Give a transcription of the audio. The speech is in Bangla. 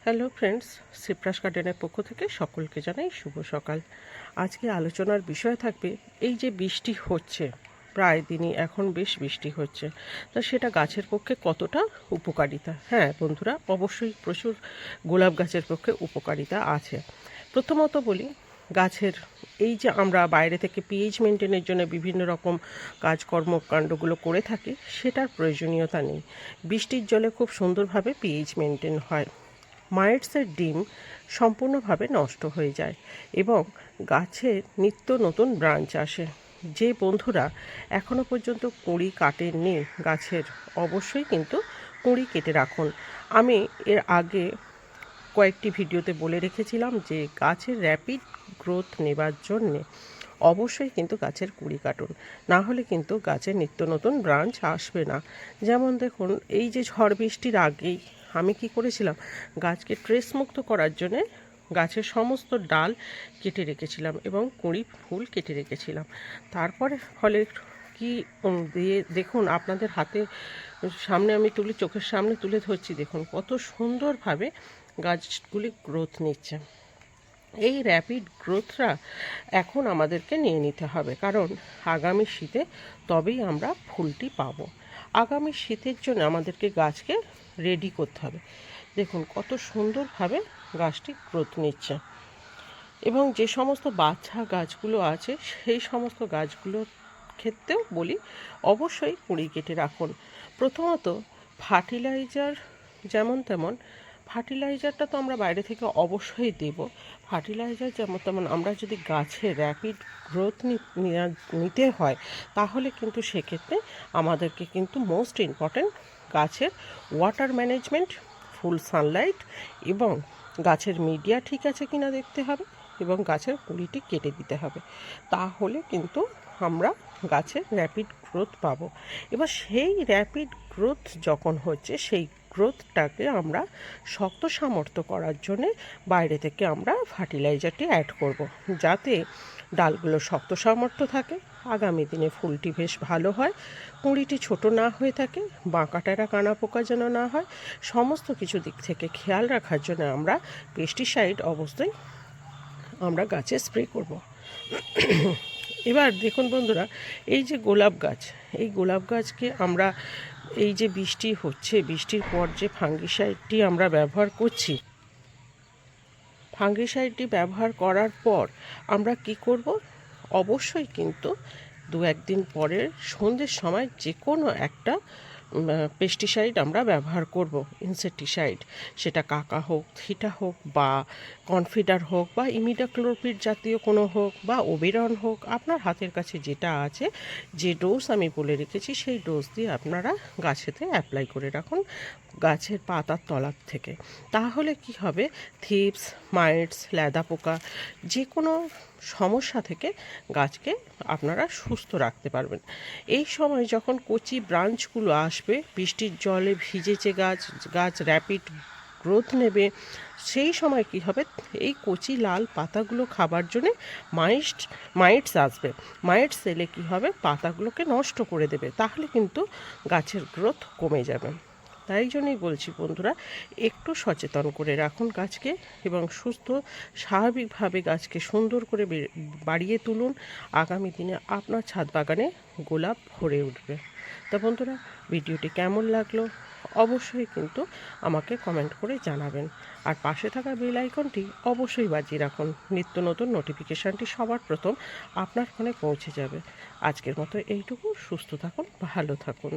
হ্যালো ফ্রেন্ডস, সিপ্রাস গার্ডেনের পক্ষ থেকে সকলকে জানাই শুভ সকাল। আজকে আলোচনার বিষয় থাকবে এই যে বৃষ্টি হচ্ছে, প্রায় দিনই এখন বেশ বৃষ্টি হচ্ছে, তা সেটা গাছের পক্ষে কতটা উপকারিতা। হ্যাঁ বন্ধুরা, অবশ্যই প্রচুর গোলাপ গাছের পক্ষে উপকারিতা আছে। প্রথমত বলি, গাছের এই যে আমরা বাইরে থেকে পিএইচ মেনটেনের জন্য বিভিন্ন রকম কাজকর্মকাণ্ডগুলো করে থাকি, সেটার প্রয়োজনীয়তা নেই। বৃষ্টির জলে খুব সুন্দরভাবে পিএইচ মেনটেন হয়। মাইটসের ডিম সম্পূর্ণভাবে নষ্ট হয়ে যায় এবং গাছের নিত্য নতুন ব্রাঞ্চ আসে। যে বন্ধুরা এখনও পর্যন্ত কুঁড়ি কাটেননি গাছের, অবশ্যই কিন্তু কুঁড়ি কেটে রাখুন। আমি এর আগে কয়েকটি ভিডিওতে বলে রেখেছিলাম যে গাছের র্যাপিড গ্রোথ নেবার জন্যে অবশ্যই কিন্তু গাছের কুঁড়ি কাটুন, না হলে কিন্তু গাছের নিত্য নতুন ব্রাঞ্চ আসবে না। যেমন দেখুন, এই যে ঝড় বৃষ্টির আগেই আমি কি করেছিলাম, গাছকে ট্রেস মুক্ত করার জন্যে গাছের সমস্ত ডাল কেটে রেখেছিলাম এবং কুঁড়ি ফুল কেটে রেখেছিলাম। তারপরে ফলে কি দিয়ে দেখুন, আপনাদের হাতে সামনে আমি চোখের সামনে তুলে ধরছি, দেখুন কত সুন্দরভাবে গাছগুলি গ্রোথ নিচ্ছে। এই র্যাপিড গ্রোথটা এখন আমাদেরকে নিয়ে নিতে হবে, কারণ আগামী শীতে তবেই আমরা ফুলটি পাবো। আগামী শীতের জন্য আমাদেরকে গাছকে রেডি করতে হবে। দেখুন কত সুন্দরভাবে গাছটি গ্রোথ নিচ্ছে। এবং যে সমস্ত বাচ্চা গাছগুলো আছে সেই সমস্ত গাছগুলোর ক্ষেত্রেও বলি, অবশ্যই কুঁড়ি কেটে রাখুন। প্রথমত ফার্টিলাইজার যেমন তেমন, ফার্টিলাইজারটা তো আমরা বাইরে থেকে অবশ্যই দেব। ফার্টিলাইজার যেমন তেমন, আমরা যদি গাছের র্যাপিড গ্রোথ নিতে হয় তাহলে কিন্তু সেক্ষেত্রে আমাদেরকে কিন্তু মোস্ট ইম্পর্ট্যান্ট গাছের ওয়াটার ম্যানেজমেন্ট, ফুল সানলাইট এবং গাছের মিডিয়া ঠিক আছে কিনা দেখতে হবে এবং গাছের কুঁড়িটি কেটে দিতে হবে। তাহলে কিন্তু আমরা গাছের র্যাপিড গ্রোথ পাবো। এবার সেই র্যাপিড গ্রোথ যখন হচ্ছে, সেই গ্রোথটাকে আমরা শক্ত সামর্থ্য করার জন্যে বাইরে থেকে আমরা ফার্টিলাইজারটি অ্যাড করব, যাতে ডালগুলো শক্ত সামর্থ্য থাকে, আগামী দিনে ফুলটি বেশ ভালো হয়, কুঁড়িটি ছোট না হয়ে থাকে, বাঁকাটেরা কানা পোকা যেন না হয়। সমস্ত কিছু দিক থেকে খেয়াল রাখার জন্য আমরা পেস্টিসাইড অবশ্যই আমরা গাছে স্প্রে করব। এবার দেখুন বন্ধুরা, এই যে গোলাপ গাছ, এই গোলাপ গাছকে আমরা এই যে বৃষ্টি হচ্ছে, বৃষ্টির পর যে ফাঙ্গিসাইডটি আমরা ব্যবহার করছি, ফাঙ্গিসাইডটি ব্যবহার করার পর আমরা কি করব, অবশ্যই কিন্তু দু একদিন পরে সন্ধ্যের সময় যে কোনো একটা পেস্টিসাইড আমরা ব্যবহার করব, ইনসেকটিসাইড, সেটা কাকা হোক, থিটা হোক, বা কনফিডার হোক, বা ইমিডাক্লোপিড জাতীয় কোনো হোক, বা ওবেরন হোক, আপনার হাতের কাছে যেটা আছে, যে ডোজ আমি বলে রেখেছি সেই ডোজ দিয়ে আপনারা গাছেতে অ্যাপ্লাই করে রাখুন গাছের পাতার তলার থেকে। তাহলে কি হবে, থিপস, মাইটস, ল্যাদা পোকা, যে কোনো সমস্যা থেকে গাছকে আপনারা সুস্থ রাখতে পারবেন। এই সময় যখন কচি ব্রাঞ্চগুলো আসবে, বৃষ্টির জলে ভিজেছে গাছ র্যাপিড গ্রোথ নেবে, সেই সময় কি হবে, এই কচি লাল পাতাগুলো খাবার জন্যে মাইটস আসবে। মাইটস এলে কি হবে, পাতাগুলোকে নষ্ট করে দেবে, তাহলে কিন্তু গাছের গ্রোথ কমে যাবে। তাই জন্যই বলছি বন্ধুরা, একটু সচেতন করে রাখুন গাছকে এবং সুস্থ স্বাভাবিকভাবে গাছকে সুন্দর করে বাড়িয়ে তুলুন। আগামী দিনে আপনার ছাদ বাগানে গোলাপ ভরে উঠবে। তা বন্ধুরা, ভিডিওটি কেমন লাগলো অবশ্যই কিন্তু আমাকে কমেন্ট করে জানাবেন, আর পাশে থাকা বেল আইকনটি অবশ্যই বাজিয়ে রাখুন, নিত্য নতুন নোটিফিকেশানটি সবার প্রথম আপনার ফোনে পৌঁছে যাবে। আজকের মতো এইটুকু, সুস্থ থাকুন, ভালো থাকুন।